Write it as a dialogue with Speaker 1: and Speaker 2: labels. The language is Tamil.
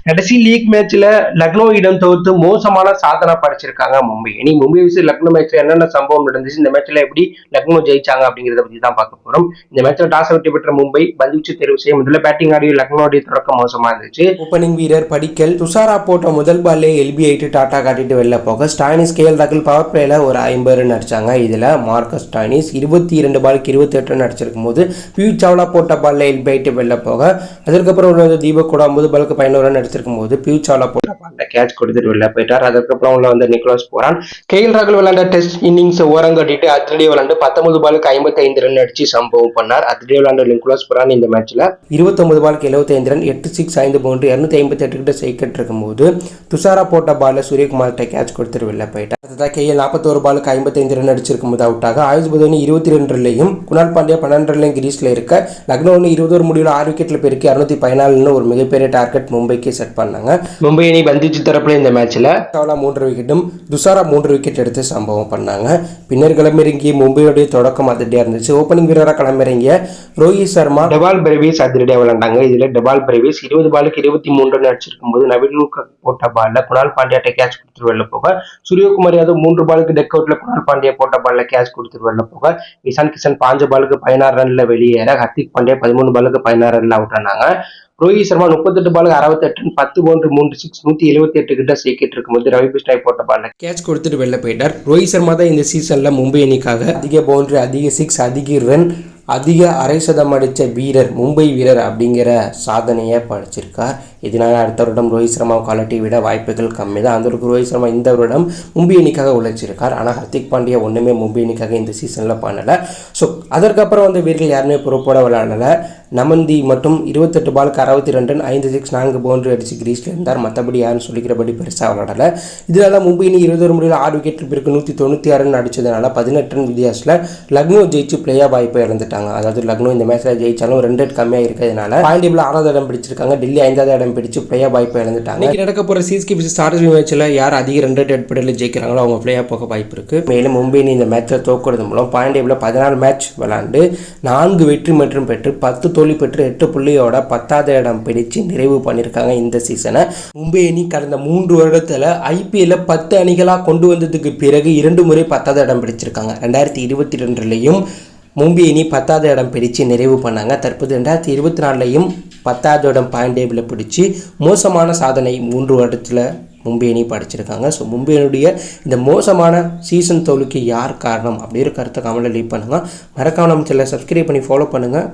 Speaker 1: கடைசி லீக் மேட்ச்ல லக்னோவிடம் தோத்து மோசமான சாதனை படைச்சிருக்காங்க மும்பை அணி. மும்பை விசஸ் லக்னோ மேட்ச்ல என்னென்ன சம்பவம் நடந்துச்சு, இந்த மேட்ச்ல எப்படி லக்னோ ஜெயிச்சாங்க அப்படிங்கிறத பத்தி தான் பார்க்க போறோம். இந்த மேட்ச்ல டாஸ் வெற்றி பெற்ற மும்பை பந்துவீச்சு தேர்வு செய்ய முதல்ல பேட்டிங் ஆடிய லக்னோடைய தொடக்கம் மோசமா இருந்துச்சு.
Speaker 2: ஓப்பனிங் வீரர் படிக்கல் துஷாரா போட்ட முதல் பால்லே எல்பி ஆயிட்டு டாட்டா காட்டிட்டு வெளில போக ஸ்டாயினிஸ் கேஎல் ராகுல் பவர் பிளேல ஒரு 50 ரன் அடிச்சாங்க. இதுல மார்க்கஸ் ஸ்டாயினிஸ் 22 பாலுக்கு 28 ரன் அடிச்சிருக்கும் போது பியூஷ் சாவ்லா போட்ட பால்ல எல்பி ஆயிட்டு வெளில போக, அதற்கப்புறம் தீபக் கூட 50 பாலுக்கு 11 ரன் அடிச்சிருக்கும் போது பியூஷ் சாவ்லா போட்ட பால்ல கேட்ச் கொடுத்துட்டு வெளில போயிட்டார். அதுக்கப்புறம் நிக்கோலஸ் பூரான் கேஎல் ராகுல் விளையாண்ட டெஸ்ட் இன்னிங்ஸ் ஓரம் கட்டிட்டு அதிரடியா விளையாண்டு 19 பாலுக்கு 55 ரன் அடிச்சு சம்பவம் பண்ணார். அதிரடியா விளையாண்ட நிக்கோலஸ் பூரான் இந்த மேட்ச்ல 29 பாலுக்கு 75 ரன் 8 6 5 பவுண்டரி 258 கிட்ட சைக்கிட்டு இருக்கும் போது துஷாரா போட்ட பால்ல சூரியகுமார் கேட்ச் கொடுத்துட்டு வெளில போயிட்டார். அதுதான் கேஎல் 41 பாலுக்கு 55 ரன் அடிச்சிருக்கும் போது அவுட் ஆக, ஆயுஷ் பதோனி 22 ரன்லையும் குணால் பாண்டியா 12 ரன்லையும் கிரீஸ்ல இருக்க, லக்னோ 21 முடிவில் 6 விக்கெட்ல பெருக்கி 614 ஒரு மிகப்பெரிய டார்கெட் மும்பைக்கு செட் பண்ணாங்க.
Speaker 1: மும்பை அணி பந்துவீச்சு தரப்புல இந்த மேட்ச்ல
Speaker 2: சாவ்லா 3 விக்கெட்டும் துஷாரா 3 விக்கெட் எடுத்து சம்பவம் பண்ணாங்க. பின்னர் களமிறங்கிய மும்பையுடைய தொடக்கம் அதிரடியா இருந்துச்சு. ஓப்பனிங் வீரராக களமிறங்கிய ரோஹித் சர்மா
Speaker 1: டபால் பிரேவிஸ் அதிரடியா விளையாண்டாங்க. இதுல டபால் பிரேவிஸ் 20 பாலுக்கு 23 ரன் அடிச்சிருக்கும் போது நவீன் போட்ட பால்ல குணால் பாண்டியா கேட்ச் கொடுத்துட்டு வெளில போக, சூரியகுமார் யாதவ் 3 பாலுக்கு டெக் அவுட்ல குணால் பாண்டியா போட்ட பால்ல கேட்ச் கொடுத்துட்டு வெளில போக, இஷான் கிஷன் 5 பாலுக்கு 16 ரன்ல வெளியேற, ஹர்திக் பாண்டியா 13 பாலுக்கு 16 ரன்ல அவுட் ஆனாங்க. ரோஹித் சர்மா 38 பாலுக்கு 68 ரன் 10 பவுண்டரி 3 6 178 கிட்ட சீக்கிட்டு இருக்கும்போது ரவி பிஷ்ணாய் போட்ட பால்ல
Speaker 2: கேட்ச் கொடுத்துட்டு வெளில போயிட்டார். ரோஹித் சர்மா தான் இந்த சீசன்ல மும்பை அணிக்காக அதிக பவுண்டரி, அதிக 6, அதிக ரன், அதிக அரை சதம் அடித்த வீரர், மும்பை வீரர் அப்படிங்கிற சாதனையை படைச்சிருக்கார். இதனால அடுத்த வருடம் ரோஹித் சர்மா குவாலிட்டி விட வாய்ப்புகள் கம்மி தான். அந்த அளவுக்கு ரோஹித் சர்மா இந்த வருடம் மும்பை அணிக்காக உழைச்சிருக்கார். ஆனால் ஹர்திக் பாண்டியா ஒன்றுமே மும்பை அணிக்காக இந்த சீசனில் பண்ணலை. ஸோ அதற்கப்புறம் வீரர்கள் யாருமே பொறுப்போட விளையாடலை. நமந்தி மட்டும் 28 பாலுக்கு 62 ரன் 5 6 4 பவுண்டரி அடிச்சு கிரீஸ்ல இருந்தார். மற்றபடி யாரும் சொல்லிக்கிறபடி பெருசாக விளையாடலை. இதனால மும்பை அணி 21 முடிவில் 6 விக்கெட் பிறகு 196 ரன் அடிச்சதுனால 18 ரன் வித்தியாசத்தில் லக்னோ ஜெயிச்சு பிளேயா வாய்ப்பை இழந்துட்டாங்க. அதாவது லக்னோ இந்த மேட்ச்ல ஜெயிச்சாலும் 2 ரன் கம்மியாக இருக்கிறதுனால பாயிண்ட் டேபிள்ல 6வது இடம் பிடிச்சிருக்காங்க. டெல்லி 5வது இடம் பிடிச்சு பிளேயா வாய்ப்பை இழந்துட்டாங்க. இன்னைக்கு நடக்க போற சிஎஸ்கே விசஸ் ஆர்சிபி மேட்ச்ல யார் அதிக ரன் ரேட் அடிப்படையில் ஜெயிக்கிறாங்களோ அவங்க பிளேயா போக வாய்ப்பு இருக்கு. மேலும் மும்பை அணி இந்த மேட்ச்ல தோக்குறது மூலம் பாயிண்ட் டேபிள்ல 14 மேட்ச் விளையாண்டு 4 வெற்றி மற்றும் பெற்று 10 தோல்வி பெற்று 8 புள்ளியோட 10வது இடம் பிடிச்சு நிறைவு பண்ணியிருக்காங்க இந்த சீசனை. மும்பை அணி கடந்த 3 வருடத்துல ஐபிஎல்ல 10 அணிகளா கொண்டு வந்ததுக்கு பிறகு 2 முறை 10வது இடம் பிடிச்சிருக்காங்க. 2022லையும் மும்பை அணி 10வது இடம் பிடிச்சு நிறைவு பண்ணாங்க. தற்போது 2024லையும் 10வது இடம் பாயிண்ட் டேபிளில் பிடிச்சி மோசமான சாதனை 3 வருடத்தில் மும்பை அணி படிச்சிருக்காங்க. ஸோ மும்பை அணியுடைய இந்த மோசமான சீசன் தோல்விக்கு யார் காரணம் அப்படிங்கிற கருத்தை கமெண்ட்ல லீவ் பண்ணுங்கள். மறக்காம நம்ம சேனலை சப்ஸ்கிரைப் பண்ணி ஃபாலோ பண்ணுங்கள்.